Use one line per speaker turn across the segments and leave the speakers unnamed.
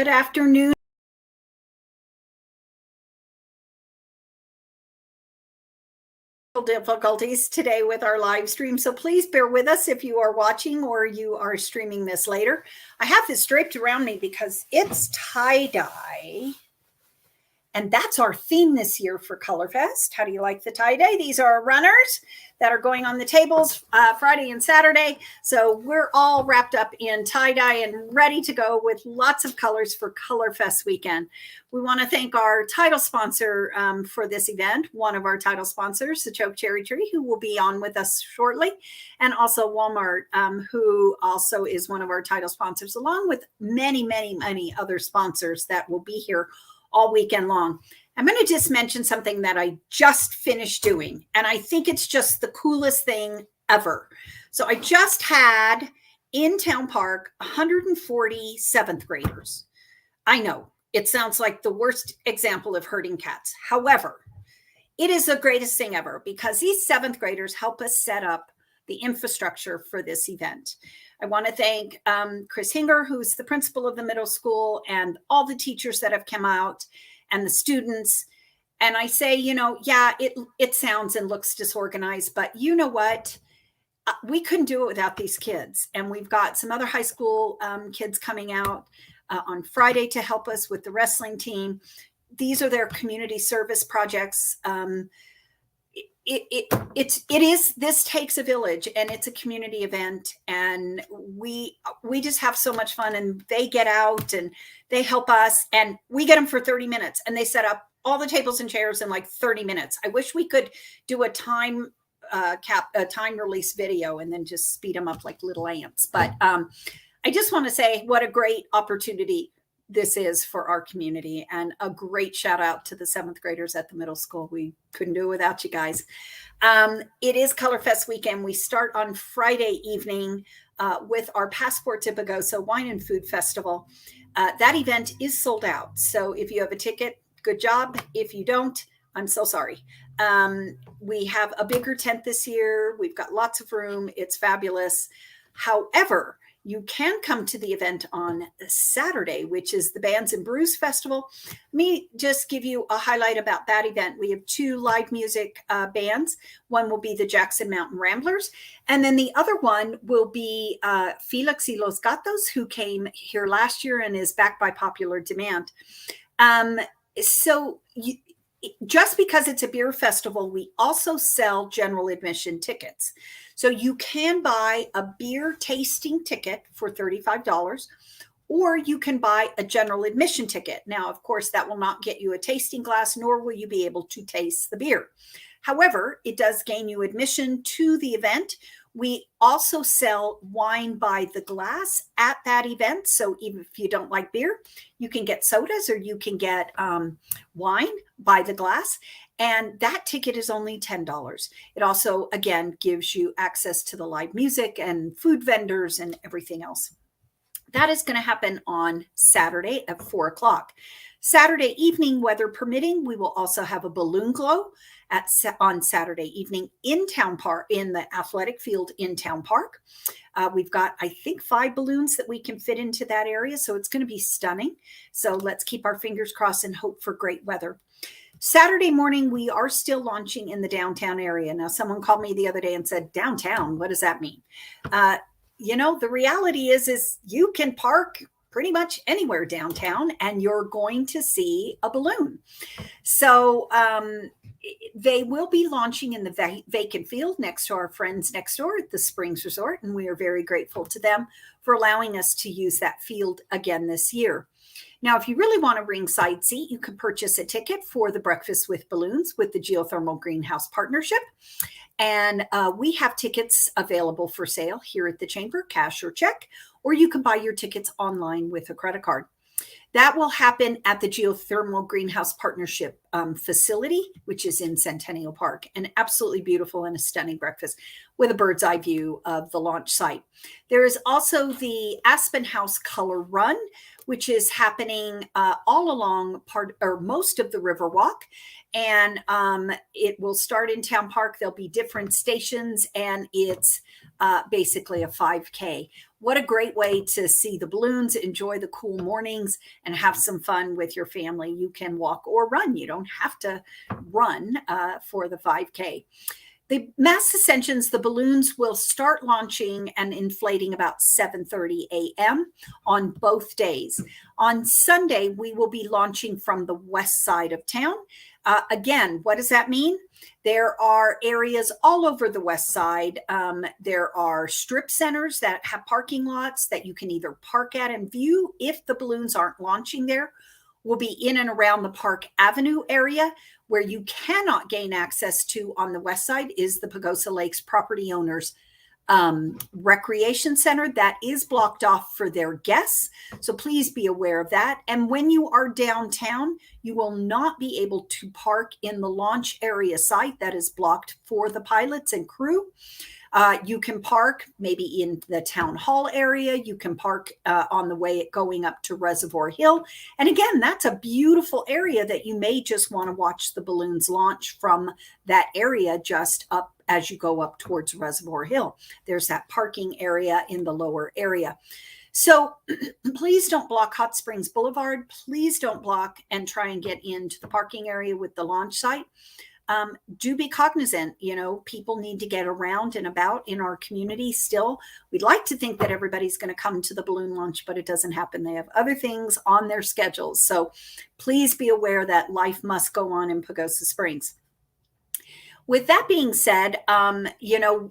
Good afternoon. Difficulties today with our live stream, so please bear with us if you are watching or you are streaming this later. I have this draped around me because it's tie-dye, and that's our theme this year for ColorFest. How do you like the tie-dye? These are runners that are going on the tables Friday and Saturday. So we're all wrapped up in tie-dye and ready to go with lots of colors for ColorFest weekend. We want to thank our title sponsor for this event, one of our title sponsors, the Choke Cherry Tree, who will be on with us shortly, and also Walmart, who also is one of our title sponsors, along with many, many, many other sponsors that will be here all weekend long. I'm going to just mention something that I just finished doing, and I think it's just the coolest thing ever. So I just had in Town Park 140 seventh graders. I know it sounds like the worst example of herding cats. However, it is the greatest thing ever because these seventh graders help us set up the infrastructure for this event. I want to thank Chris Hinger, who's the principal of the middle school, and all the teachers that have come out and the students. And I say, yeah, it sounds and looks disorganized, but you know what? We couldn't do it without these kids. And we've got some other high school kids coming out on Friday to help us with the wrestling team. These are their community service projects. This takes a village, and it's a community event, and we just have so much fun, and they get out and they help us, and we get them for 30 minutes, and they set up all the tables and chairs in like 30 minutes. I wish we could do a time release video and then just speed them up like little ants. But I just want to say what a great opportunity this is for our community, and a great shout out to the seventh graders at the middle school. We couldn't do it without you guys. It is ColorFest weekend. We start on Friday evening with our Passport to Bagoso Wine and Food Festival. That event is sold out. So if you have a ticket, good job. If you don't, I'm so sorry. We have a bigger tent this year. We've got lots of room. It's fabulous. However, you can come to the event on Saturday, which is the Bands and Brews Festival. Let me just give you a highlight about that event. We have two live music bands. One will be the Jackson Mountain Ramblers, and then the other one will be Felix y los Gatos, who came here last year and is back by popular demand. Just because it's a beer festival, we also sell general admission tickets. So you can buy a beer tasting ticket for $35, or you can buy a general admission ticket. Now, of course, that will not get you a tasting glass, nor will you be able to taste the beer. However, it does gain you admission to the event. We also sell wine by the glass at that event. So even if you don't like beer, you can get sodas, or you can get wine by the glass. And that ticket is only $10. It also, again, gives you access to the live music and food vendors and everything else. That is going to happen on Saturday at 4 o'clock. Saturday evening, weather permitting, we will also have a balloon glow on Saturday evening in Town Park, in the athletic field in Town Park. We've got, I think, 5 balloons that we can fit into that area, so it's going to be stunning. So let's keep our fingers crossed and hope for great weather. Saturday morning, we are still launching in the downtown area. Now, someone called me the other day and said, downtown, what does that mean? The reality is you can park pretty much anywhere downtown, and you're going to see a balloon. So they will be launching in the vacant field next to our friends next door at the Springs Resort, and we are very grateful to them for allowing us to use that field again this year. Now, if you really want a ringside seat, you can purchase a ticket for the Breakfast with Balloons with the Geothermal Greenhouse Partnership. And we have tickets available for sale here at the Chamber, cash or check, or you can buy your tickets online with a credit card. That will happen at the Geothermal Greenhouse Partnership facility, which is in Centennial Park. An absolutely beautiful and a stunning breakfast with a bird's eye view of the launch site. There is also the Aspen House Color Run, which is happening all along most of the Riverwalk. And it will start in Town Park. There'll be different stations, and it's basically a 5K. What a great way to see the balloons, enjoy the cool mornings, and have some fun with your family. You can walk or run. You don't have to run for the 5K. The mass ascensions, the balloons will start launching and inflating about 7:30 a.m. on both days. On Sunday, we will be launching from the west side of town. Again, what does that mean? There are areas all over the west side. There are strip centers that have parking lots that you can either park at and view if the balloons aren't launching there. Will be in and around the Park Avenue area. Where you cannot gain access to on the west side is the Pagosa Lakes property owners recreation center that is blocked off for their guests. So please be aware of that. And when you are downtown, you will not be able to park in the launch area site that is blocked for the pilots and crew. You can park maybe in the town hall area. You can park on the way going up to Reservoir Hill. And again, that's a beautiful area that you may just want to watch the balloons launch from that area just up as you go up towards Reservoir Hill. There's that parking area in the lower area. So please don't block Hot Springs Boulevard. Please don't block and try and get into the parking area with the launch site. Do be cognizant, people need to get around and about in our community still. We'd like to think that everybody's going to come to the balloon launch, but it doesn't happen. They have other things on their schedules. So please be aware that life must go on in Pagosa Springs. With that being said,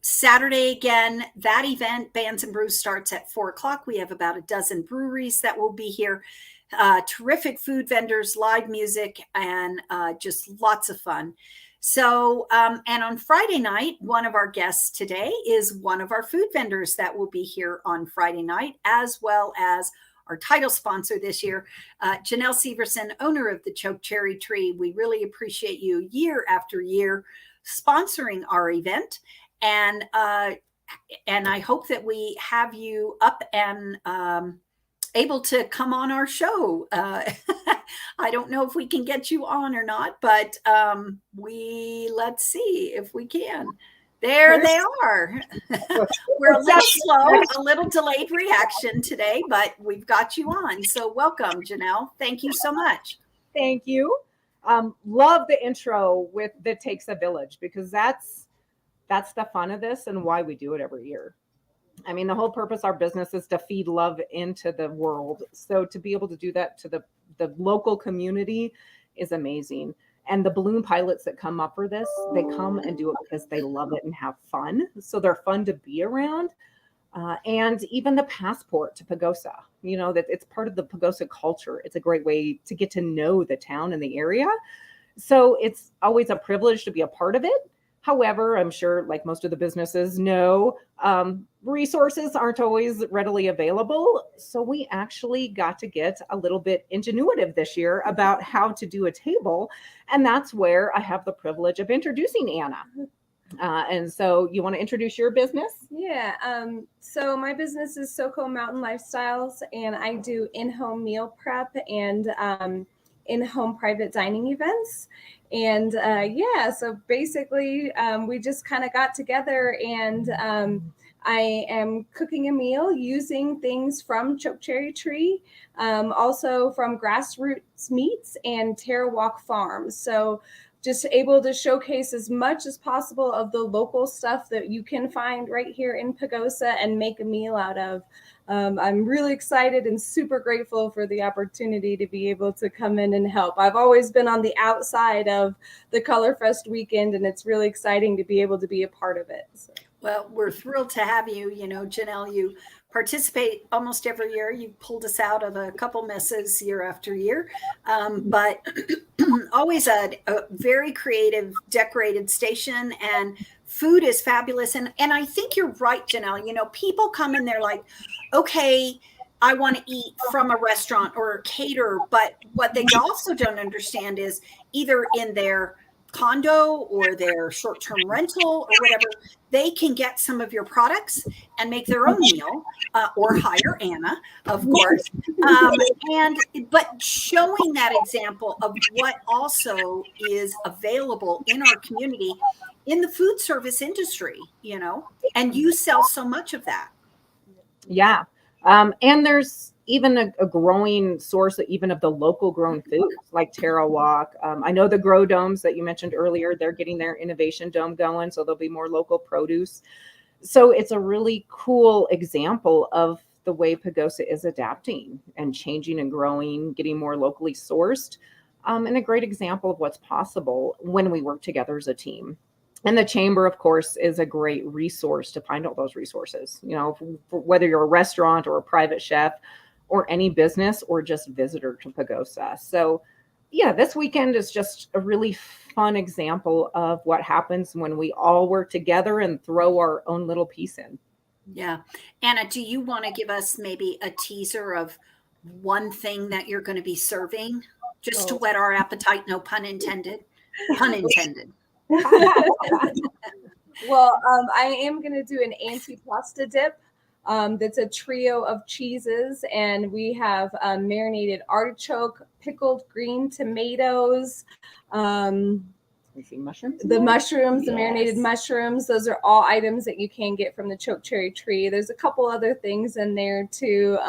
Saturday again, that event, Bands and Brews, starts at 4:00. We have about a dozen breweries that will be here. Terrific food vendors, live music, and just lots of fun. So, and on Friday night, one of our guests today is one of our food vendors that will be here on Friday night, as well as our title sponsor this year, Jenelle Syverson, owner of the Choke Cherry Tree. We really appreciate you year after year sponsoring our event. And I hope that we have you up and able to come on our show. I don't know if we can get you on or not, but let's see if we can. There they are. We're a little slow, a little delayed reaction today, but we've got you on. So welcome, Jenelle. Thank you so much.
Thank you. Love the intro with "That Takes a Village," because that's the fun of this and why we do it every year. I mean, the whole purpose of our business is to feed love into the world. So to be able to do that to the local community is amazing. And the balloon pilots that come up for this, they come and do it because they love it and have fun. So they're fun to be around. And even the passport to Pagosa, that it's part of the Pagosa culture. It's a great way to get to know the town and the area. So it's always a privilege to be a part of it. However, I'm sure, like most of the businesses know, resources aren't always readily available. So we actually got to get a little bit ingenuitive this year about how to do a table. And that's where I have the privilege of introducing Anna. And so you want to introduce your business?
Yeah. So my business is SoCo Mountain Lifestyles, and I do in-home meal prep and in-home private dining events. And so basically we just kind of got together, and I am cooking a meal using things from Choke Cherry Tree, also from Grassroots Meats and Terra Walk Farms. So just able to showcase as much as possible of the local stuff that you can find right here in Pagosa and make a meal out of. I'm really excited and super grateful for the opportunity to be able to come in and help. I've always been on the outside of the Colorfest weekend, and it's really exciting to be able to be a part of it. So.
Well, we're thrilled to have you. Jenelle, you participate almost every year. You pulled us out of a couple messes year after year, but always a very creative, decorated station, and food is fabulous. And I think you're right, Jenelle. People come in, they're like, okay, I want to eat from a restaurant or a caterer, but what they also don't understand is either in their condo or their short-term rental or whatever, they can get some of your products and make their own meal, or hire Anna, of course. But showing that example of what also is available in our community in the food service industry, And you sell so much of that.
Yeah. And there's even a growing source even of the local grown foods like Terra Walk. I know the grow domes that you mentioned earlier, they're getting their innovation dome going. So there'll be more local produce. So it's a really cool example of the way Pagosa is adapting and changing and growing, getting more locally sourced. And a great example of what's possible when we work together as a team. And the chamber, of course, is a great resource to find all those resources. You know, whether you're a restaurant or a private chef or any business or just visitor to Pagosa. So, yeah, this weekend is just a really fun example of what happens when we all work together and throw our own little piece in.
Yeah. Anna, do you want to give us maybe a teaser of one thing that you're going to be serving just to whet our appetite? No pun intended. Pun intended.
Well, I am going to do an antipasta dip. That's a trio of cheeses, and we have marinated artichoke, pickled green tomatoes,
Mushrooms?
the mushrooms, the
Yes.
marinated mushrooms. Those are all items that you can get from the choke cherry tree. There's a couple other things in there too.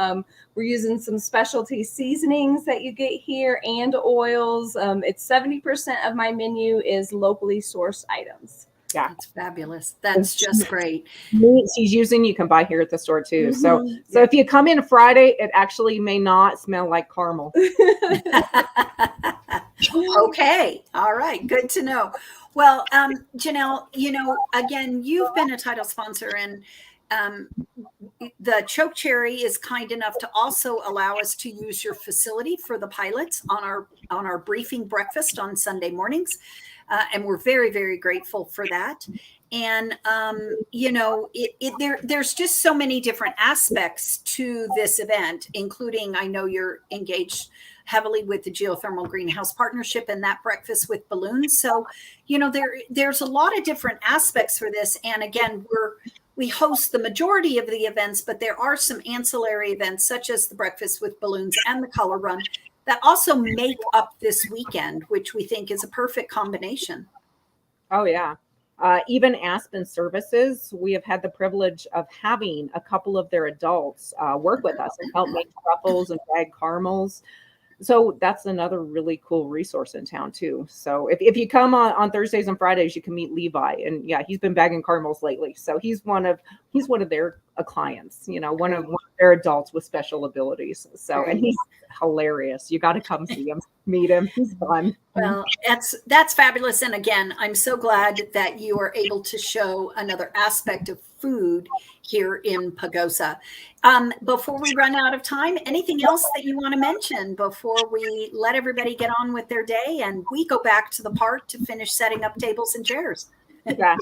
We're using some specialty seasonings that you get here and oils. It's 70% of my menu is locally sourced items.
Yeah.
That's fabulous. That's just great.
Meats he's using you can buy here at the store too. So
Mhm.
so if you come in Friday, it actually may not smell like caramel.
Okay. All right. Good to know. Well, Jenelle, you know, again, you've been a title sponsor, and the Choke Cherry is kind enough to also allow us to use your facility for the pilots on our briefing breakfast on Sunday mornings. And we're very, very grateful for that. And, you know, there's just so many different aspects to this event, including, I know you're engaged heavily with the Geothermal Greenhouse Partnership and that breakfast with balloons. So, you know, there's a lot of different aspects for this. And again, we host the majority of the events, but there are some ancillary events such as the breakfast with balloons and the color run that also make up this weekend, which we think is a perfect combination.
Oh, yeah. Even Aspen Services, we have had the privilege of having a couple of their adults work with us and help make truffles and bag caramels. So that's another really cool resource in town too. So if you come on Thursdays and Fridays, you can meet Levi, and yeah, he's been bagging caramels lately. So he's one of their clients, you know, one of their adults with special abilities. So, and he's hilarious. You got to come see him, meet him. He's fun.
Well, that's fabulous. And again, I'm so glad that you are able to show another aspect of food here in Pagosa. Before we run out of time, anything else that you want to mention before we let everybody get on with their day and we go back to the park to finish setting up tables and chairs?
Yeah.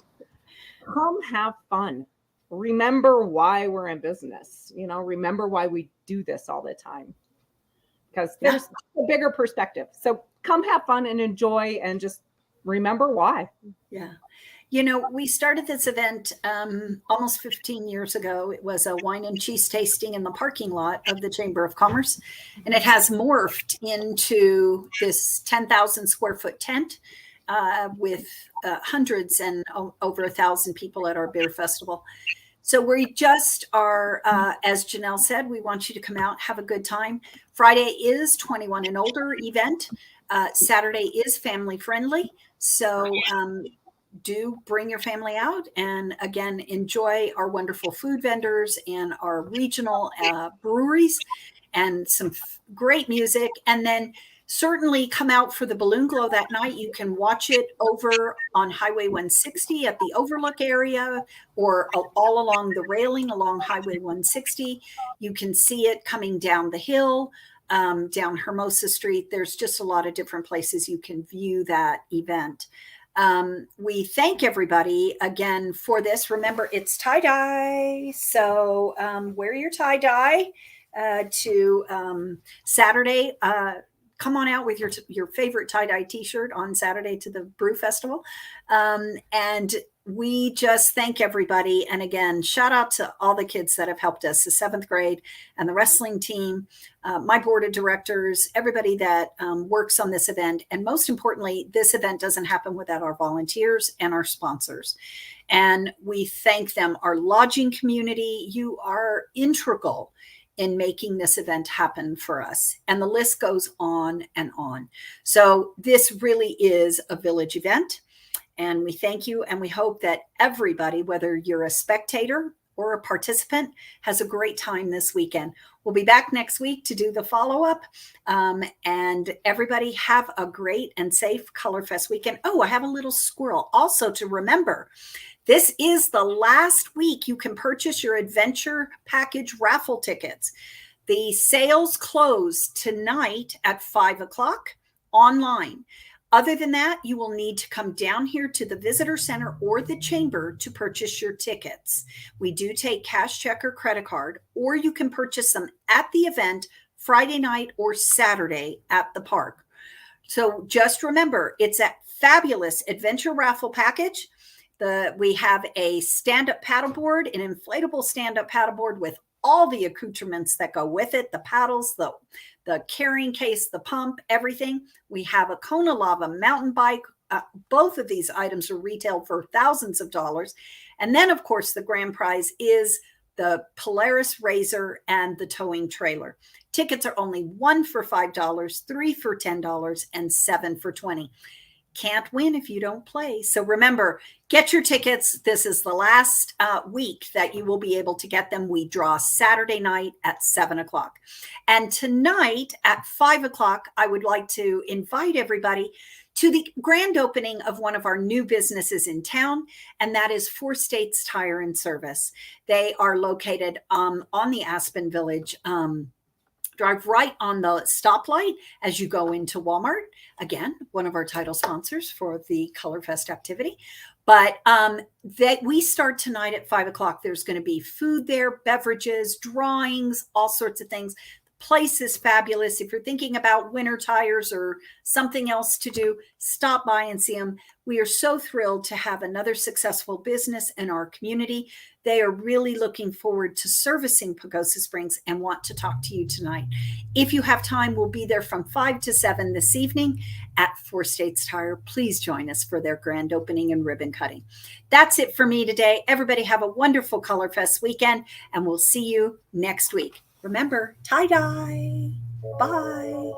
Come have fun. Remember why we're in business. You know, remember why we do this all the time. Because there's a bigger perspective. So come have fun and enjoy and just remember why.
Yeah. You know, we started this event almost 15 years ago. It was a wine and cheese tasting in the parking lot of the Chamber of Commerce. And it has morphed into this 10,000 square foot tent with hundreds and over 1,000 people at our beer festival. So we just are, as Jenelle said, we want you to come out, have a good time. Friday is 21 and older event. Saturday is family friendly. So do bring your family out and again, enjoy our wonderful food vendors and our regional breweries and some great music. And then certainly come out for the balloon glow that night. You can watch it over on Highway 160 at the overlook area or all along the railing along Highway 160. You can see it coming down the hill, down Hermosa Street. There's just a lot of different places you can view that event. We thank everybody again for this. Remember, it's tie-dye. So wear your tie-dye to Saturday. Come on out with your favorite tie-dye t-shirt on Saturday to the Brew Festival. And we just thank everybody. And again, shout out to all the kids that have helped us, the 7th grade and the wrestling team, my board of directors, everybody that works on this event. And most importantly, this event doesn't happen without our volunteers and our sponsors. And we thank them. Our lodging community, you are integral in making this event happen for us. And the list goes on and on. So this really is a village event. And we thank you. And we hope that everybody, whether you're a spectator or a participant, has a great time this weekend. We'll be back next week to do the follow-up. And everybody have a great and safe Colorfest weekend. Oh, I have a little squirrel also to remember. This is the last week you can purchase your adventure package raffle tickets. The sales close tonight at 5 o'clock online. Other than that, you will need to come down here to the visitor center or the chamber to purchase your tickets. We do take cash, check, or credit card, or you can purchase them at the event Friday night or Saturday at the park. So just remember, it's a fabulous adventure raffle package. We have a stand-up paddleboard, an inflatable stand-up paddleboard with all the accoutrements that go with it, the paddles, the carrying case, the pump, everything. We have a Kona Lava mountain bike. Both of these items are retailed for thousands of dollars. And then, of course, the grand prize is the Polaris Razor and the towing trailer. Tickets are only 1 for $5, 3 for $10, and 7 for $20. Can't win if you don't play. So remember, get your tickets. This is the last week that you will be able to get them. We draw Saturday night at 7 o'clock. And tonight at 5 o'clock, I would like to invite everybody to the grand opening of one of our new businesses in town, and that is Four States Tire and Service. They are located on the Aspen Village drive right on the stoplight as you go into Walmart. Again, one of our title sponsors for the Colorfest activity. But we start tonight at 5 o'clock. There's going to be food there, beverages, drawings, all sorts of things. The place is fabulous. If you're thinking about winter tires or something else to do, stop by and see them. We are so thrilled to have another successful business in our community. They are really looking forward to servicing Pagosa Springs and want to talk to you tonight. If you have time, we'll be there from 5 to 7 this evening at Four States Tire. Please join us for their grand opening and ribbon cutting. That's it for me today. Everybody have a wonderful Colorfest weekend, and we'll see you next week. Remember, tie-dye. Bye.